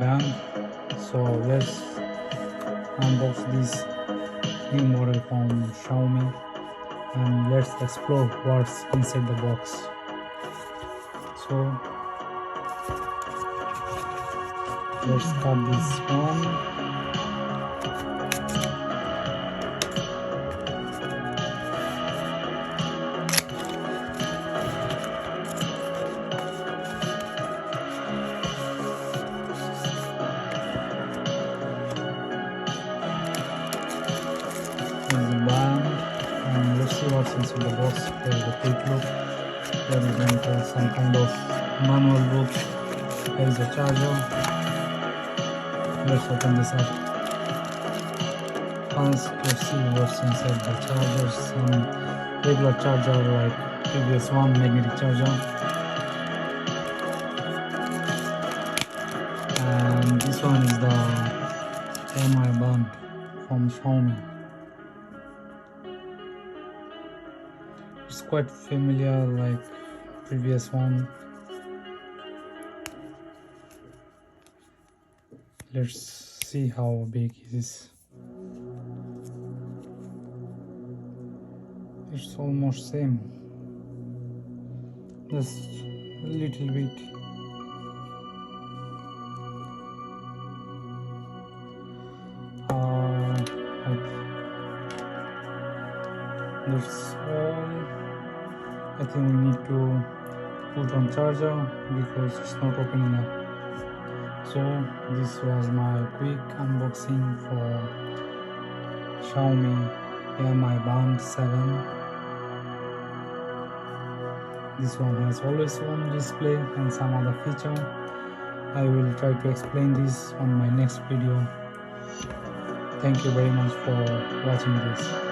Band. So let's unbox this new model from Xiaomi and let's explore what's inside the box. So let's cut this one. The band, and let's see what's inside the box. There is a quick look. There is some kind of manual book. There is a charger. Let's open this up. First, let's see what's inside the charger. Some regular charger like previous one, magnetic charger. And this one is the Mi Band from Xiaomi. It's quite familiar like previous one. Let's see how big it is. It's almost same, just a little bit. That's all. I think we need to put on charger because it's not opening up. So this was my quick unboxing for Xiaomi Mi Band 7. This one has always on display and some other feature. I will try to explain this on my next video. Thank you very much for watching this.